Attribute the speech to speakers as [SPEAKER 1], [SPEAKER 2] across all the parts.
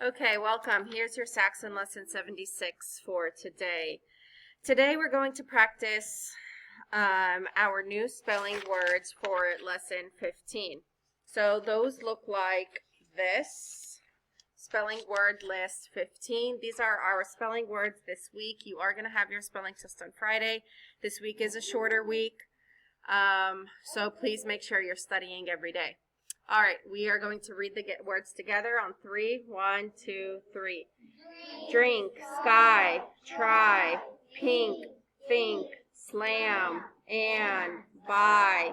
[SPEAKER 1] Okay, welcome. Here's your Saxon Lesson 76 for today. Today we're going to practice our new spelling words for Lesson 15. So those look like this. Spelling word list 15. These are our spelling words this week. You are going to have your spelling test on Friday. This week is a shorter week, so please make sure you're studying every day. All right, we are going to read the words together on 3. 1, 2, 3. Drink, sky, try, pink, think, slam, and, buy,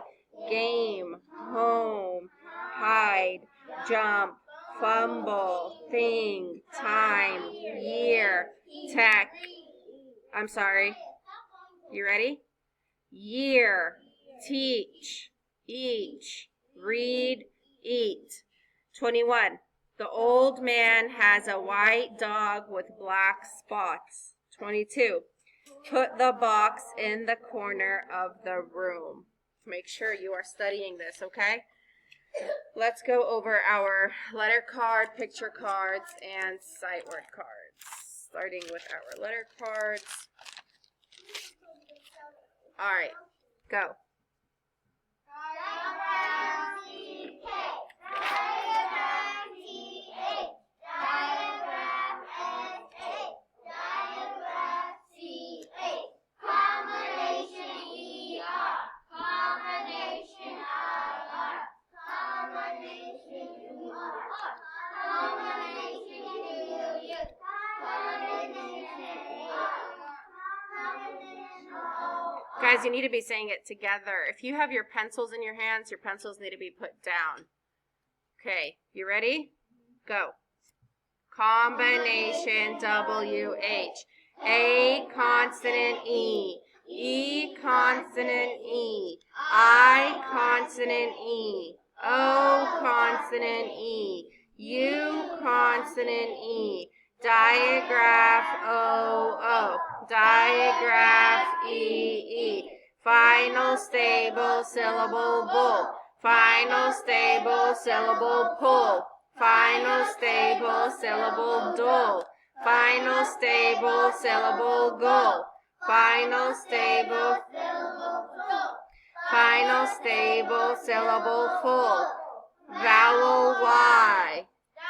[SPEAKER 1] game, home, hide, jump, fumble, thing, time, year, tech. I'm sorry. You ready? Year, teach, each, read, eat. 21. The old man has a white dog with black spots. 22. Put the box in the corner of the room. Make sure you are studying this, okay? Let's go over our letter card, picture cards, and sight word cards. Starting with our letter cards. All right, go. Guys, you need to be saying it together. If you have your pencils in your hands, your pencils need to be put down. Okay, you ready? Go. Combination WH. A consonant E. E consonant E. I consonant E. O consonant E. U consonant E. Diagraph O. Diagraph E. Final stable syllable bull. Final stable syllable pull. Final stable syllable dull. Final stable syllable gull. Final stable syllable full. Vowel Y.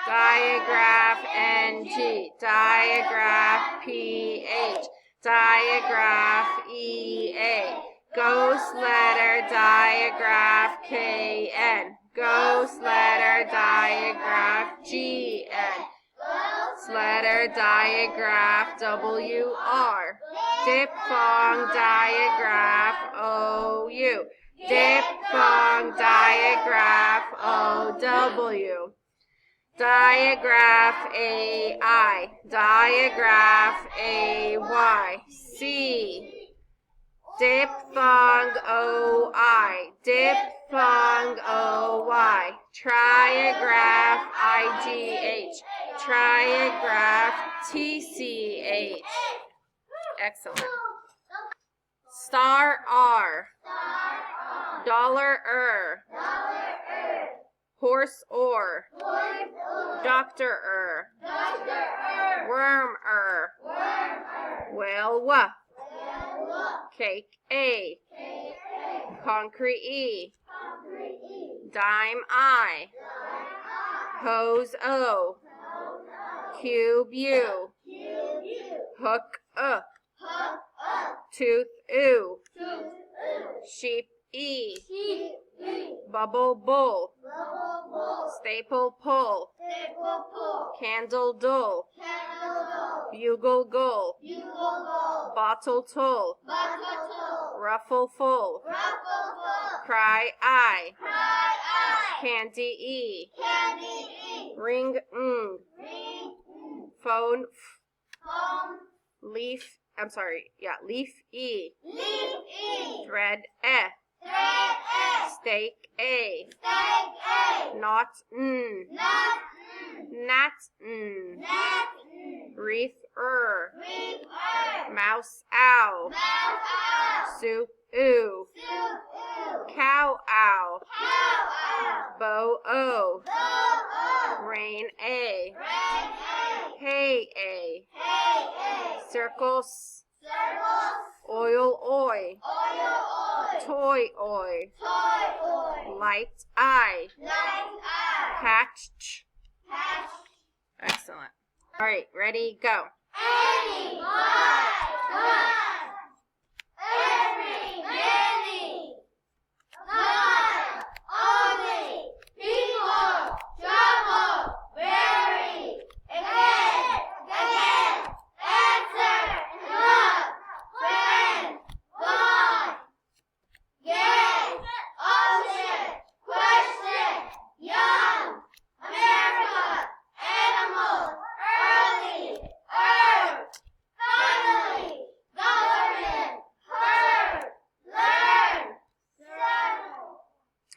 [SPEAKER 1] Diagraph NG. Diagraph PH. Diagraph EA. Ghost letter diagraph KN. Ghost letter diagraph GN. Ghost letter diagraph WR. Diphthong diagraph OU. Diphthong diagraph OW. Diagraph AI. Diagraph AY. C. Diphthong OI. Diphthong OY. Trigraph IGH. Trigraph TCH. Excellent. Star R. Dollar Horse or. Doctor Worm Whale Cake A. Concrete E. Dime I. Hose O. Cube U. Hook Tooth U. Sheep E. Bubble Bull. Staple Pull. Candle Dull. Bugle Gull. Bottle Tull. Ruffle Full. Cry I. Candy E. Ring Ng. Phone Leaf. Leaf E. Thread Steak A. Knot N. Gnat N. Wreath Mouse Ow. Soup Oo. Cow Ow. Bow O. Rain A. K-A. Circles. Oil, oi. Toy, oi. Light, I. Catch. Excellent. All right, ready, go.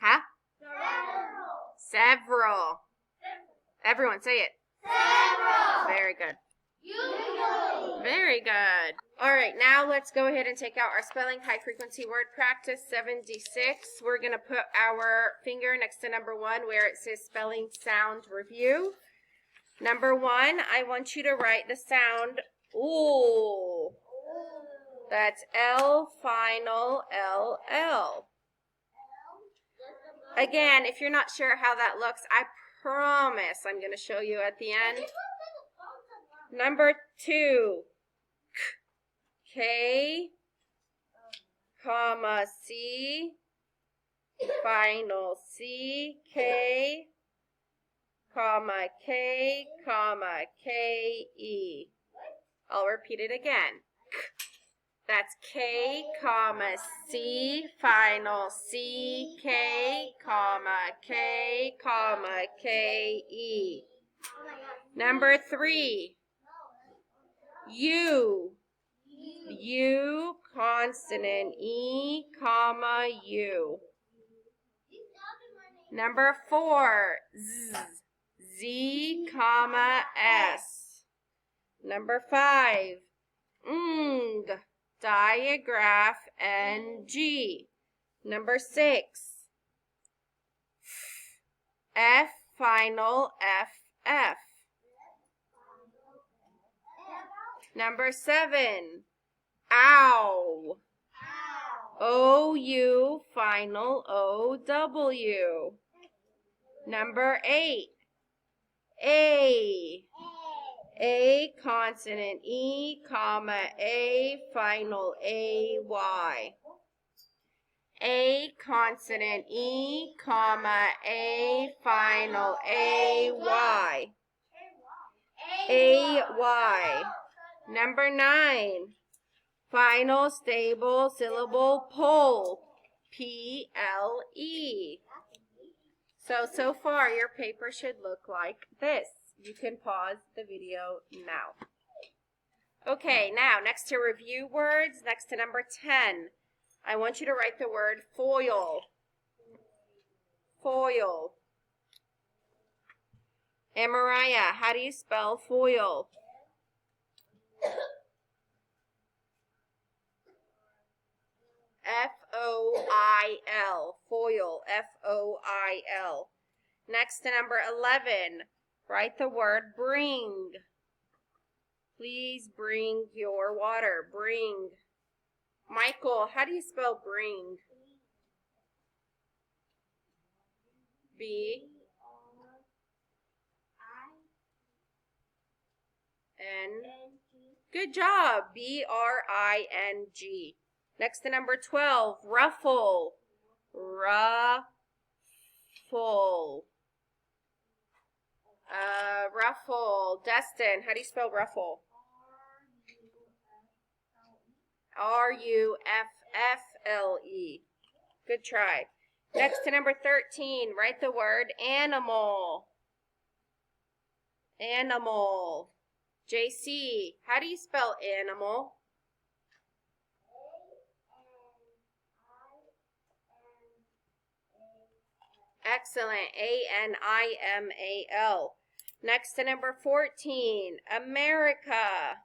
[SPEAKER 1] Huh? Several. Everyone say it. Very good. Very good. All right, now let's go ahead and take out our spelling high frequency word practice 76. We're going to put our finger next to number 1 where it says spelling sound review. Number 1, I want you to write the sound ooh. That's L final L. Again, if you're not sure how that looks, I promise I'm going to show you at the end. Number 2, K, comma, C, final C, K, comma, K, comma, K, E. I'll repeat it again. That's K, comma, C, final C, K, comma, K, comma, K, E. Number 3, U, consonant, E, comma, U. Number 4, Z, comma, S. Number 5, diagraph, NG. Number 6, F, final, FF. Number 7, ow. OU, final, OW. Number 8, A, consonant, E, comma, A, final, AY. A, consonant, E, comma, A, final, AY. AY. Number 9, final, stable, syllable, pole, PLE. So far your paper should look like this. You can pause the video now. Okay, now next to review words, next to number 10, I want you to write the word foil. Foil. And Mariah, how do you spell foil? F-O-I-L. Foil. F-O-I-L. Next to number 11, write the word bring. Please bring your water. Bring. Michael, how do you spell bring? B. N. Good job. B-R-I-N-G. Next to number 12, ruffle. Ruffle. Ruffle. Destin, how do you spell ruffle? R-U-F-F-L-E. Good try. Next to number 13, write the word animal. Animal. JC, how do you spell animal? Excellent. A-N-I-M-A-L. Next to number 14, America.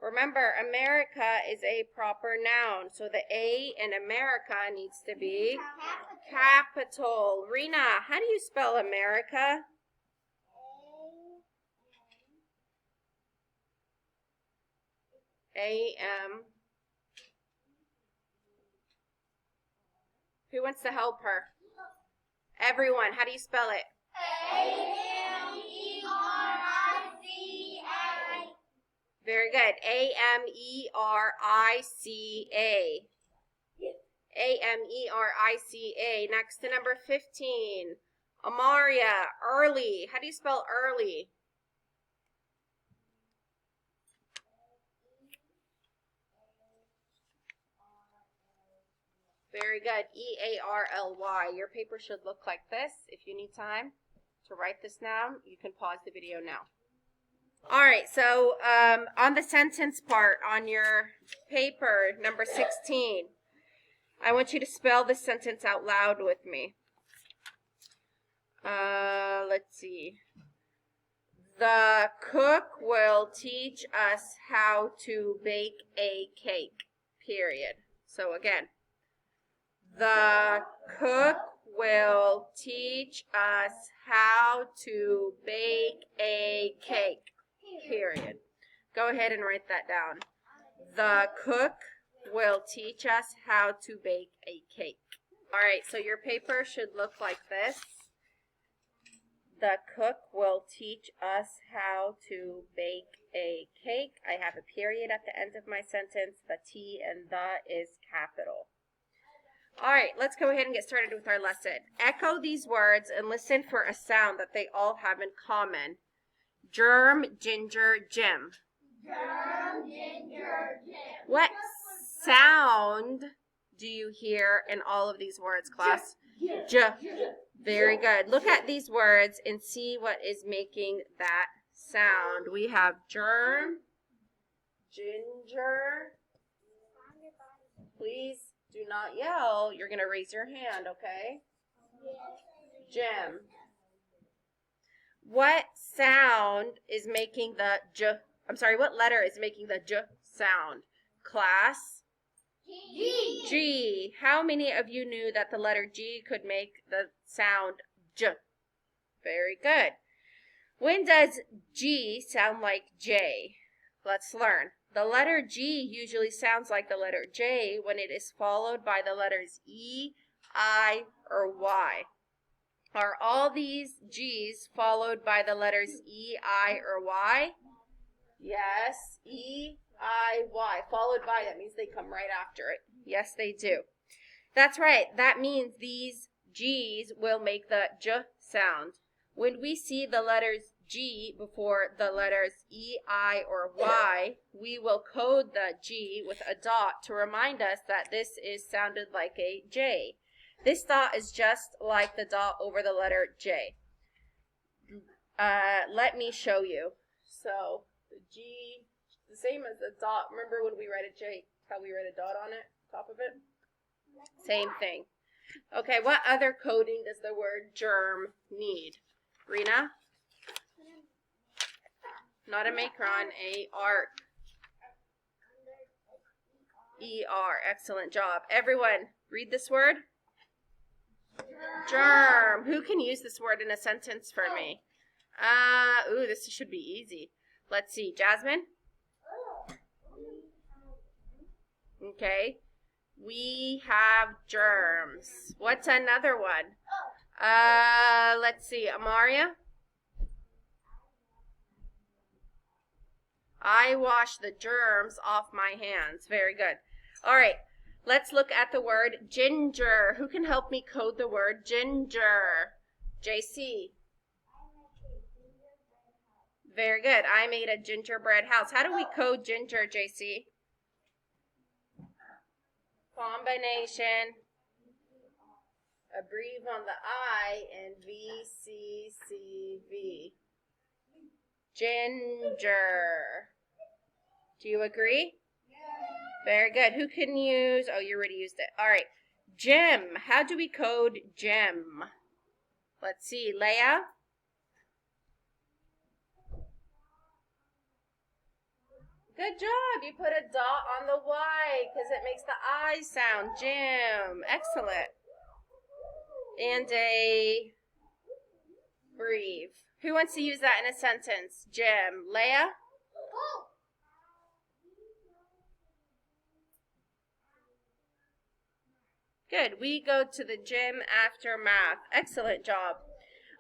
[SPEAKER 1] Remember, America is a proper noun, so the A in America needs to be capital. Rena, how do you spell America? A-M. Who wants to help her? Everyone, how do you spell it?
[SPEAKER 2] A-M-E-R-I-C-A.
[SPEAKER 1] Very good. A-M-E-R-I-C-A. A-M-E-R-I-C-A. Next to number 15. Amaria, early. How do you spell early? Very good. E-A-R-L-Y. Your paper should look like this. If you need time to write this down, you can pause the video now. All right, so on the sentence part on your paper, number 16, I want you to spell this sentence out loud with me. Let's see. The cook will teach us how to bake a cake, period. So again, the cook will teach us how to bake a cake, period. Go ahead and write that down. The cook will teach us how to bake a cake. All right, so your paper should look like this. The cook will teach us how to bake a cake. I have a period at the end of my sentence. The T and the is capital. All right, let's go ahead and get started with our lesson. Echo these words and listen for a sound that they all have in common. Germ, ginger, Jim.
[SPEAKER 2] Germ, ginger, Jim.
[SPEAKER 1] What sound do you hear in all of these words, class? J. Very good. Look at these words and see what is making that sound. We have germ, ginger. Please do not yell. You're going to raise your hand, okay? Jim. What sound is making the J? I'm sorry, what letter is making the J sound? Class?
[SPEAKER 2] G.
[SPEAKER 1] G. How many of you knew that the letter G could make the sound J? Very good. When does G sound like J? Let's learn. The letter G usually sounds like the letter J when it is followed by the letters E, I, or Y. Are all these G's followed by the letters E, I, or Y? Yes, E, I, Y. Followed by, that means they come right after it. Yes, they do. That's right. That means these G's will make the J sound. When we see the letters G before the letters E, I, or Y, we will code the G with a dot to remind us that this is sounded like a J. This dot is just like the dot over the letter J. Let me show you. So the G, the same as the dot. Remember when we write a J, how we write a dot on it, top of it? Same thing. Okay, what other coding does the word germ need? Rena? Not a macron, a arc. E-R, excellent job. Everyone, read this word. Germ. Who can use this word in a sentence for me? Ooh, this should be easy. Let's see. Jasmine? Okay. We have germs. What's another one? Let's see. Amaria? I wash the germs off my hands. Very good. All right. Let's look at the word ginger. Who can help me code the word ginger? JC. Very good. I made a gingerbread house. How do we code ginger, JC? Combination. A breathe on the I and VCCV. Ginger. Do you agree? Very good. Who can use, oh, you already used it. All right. Gem. How do we code gem? Let's see. Leah? Good job. You put a dot on the Y because it makes the I sound. Gem. Excellent. And a breathe. Who wants to use that in a sentence? Gem. Leah? Good. We go to the gym after math. Excellent job.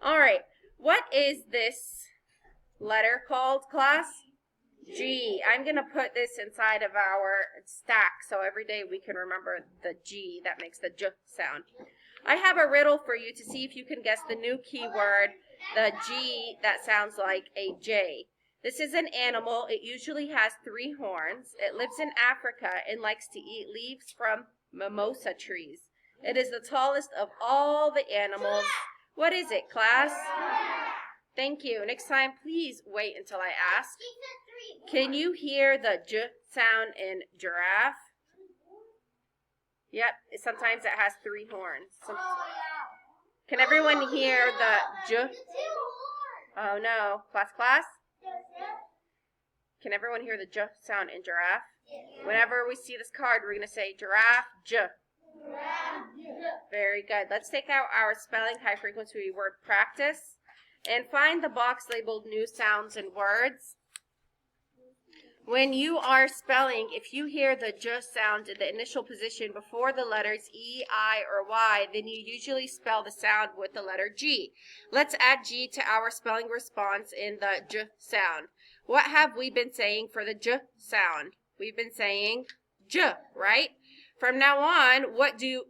[SPEAKER 1] All right. What is this letter called, class? G. I'm going to put this inside of our stack so every day we can remember the G that makes the J sound. I have a riddle for you to see if you can guess the new keyword, the G that sounds like a J. This is an animal. It usually has 3 horns. It lives in Africa and likes to eat leaves from mimosa trees. It is the tallest of all the animals. What is it, class? Thank you. Next time, please wait until I ask. Can you hear the J sound in giraffe? Yep, sometimes it has 3 horns. Can everyone hear the J? Oh no. Class? Can everyone hear the J sound in giraffe? Whenever we see this card, we're going to say giraffe, J. Very good. Let's take out our spelling high frequency word practice and find the box labeled new sounds and words. When you are spelling, if you hear the J sound in the initial position before the letters E, I, or Y, then you usually spell the sound with the letter G. Let's add G to our spelling response in the J sound. What have we been saying for the J sound? We've been saying J, right? From now on, what do you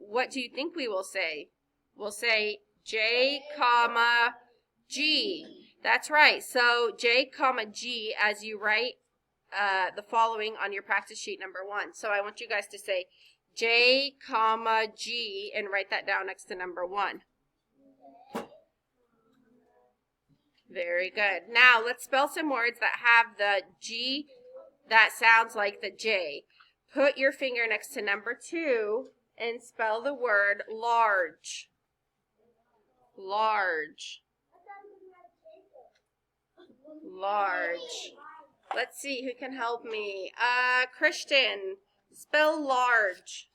[SPEAKER 1] think we will say? We'll say J, comma, G. That's right. So J, comma, G as you write the following on your practice sheet number 1. So I want you guys to say J, comma, G and write that down next to number 1. Very good. Now let's spell some words that have the G that sounds like the J. Put your finger next to number 2 and spell the word large. Large. Large. Let's see who can help me. Christian, spell large.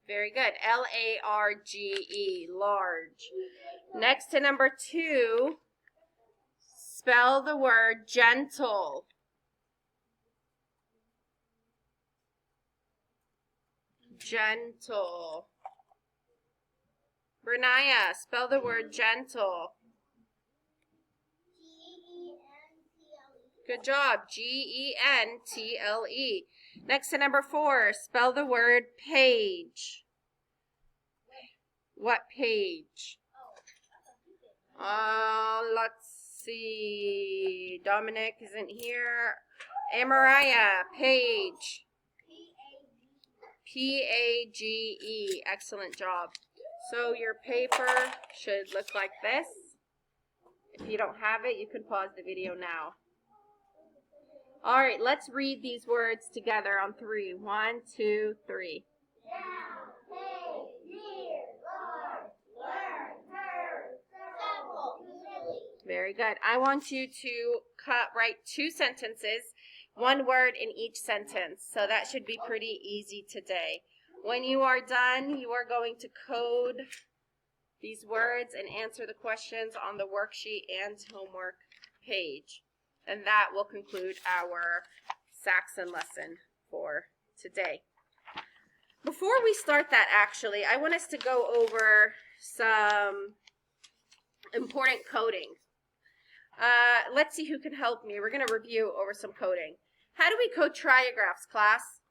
[SPEAKER 1] Very good. L-A-R-G-E, large. Next to number 2, spell the word gentle. Gentle. Brenaya, spell the word gentle. Good job. G-E-N-T-L-E. Next to number 4, spell the word page. What page? Let's see. Dominic isn't here. Amariah, page. P-A-G-E. Excellent job. So your paper should look like this. If you don't have it, you can pause the video now. All right, let's read these words together on 3. 1, 2, 3. Very good. I want you to write 2 sentences, 1 word in each sentence. So that should be pretty easy today. When you are done, you are going to code these words and answer the questions on the worksheet and homework page. And that will conclude our Saxon lesson for today. Before we start that, actually, I want us to go over some important coding. Let's see who can help me. We're going to review over some coding. How do we code trigraphs, class?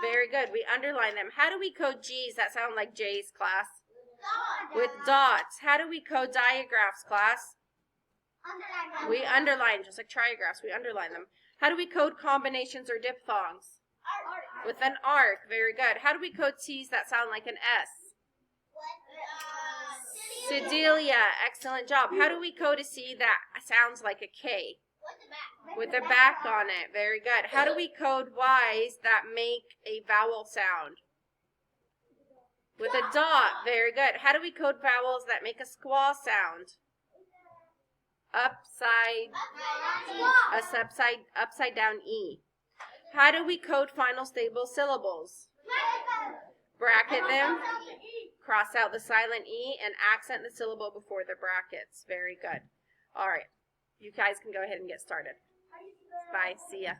[SPEAKER 1] Very good. We underline them. How do we code G's that sound like J's, class? With dots. How do we code digraphs, class? We underline, just like trigraphs. We underline them. How do we code combinations or diphthongs? With an arc. Very good. How do we code T's that sound like an S? Sedalia. Excellent job. How do we code a C that sounds like a K? With a back on it. Very good. How do we code Y's that make a vowel sound? With a dot. Very good. How do we code vowels that make a squaw sound? Upside down E. How do we code final stable syllables? Bracket them, cross out the silent E, and accent the syllable before the brackets. Very good. All right. You guys can go ahead and get started. Bye. See ya.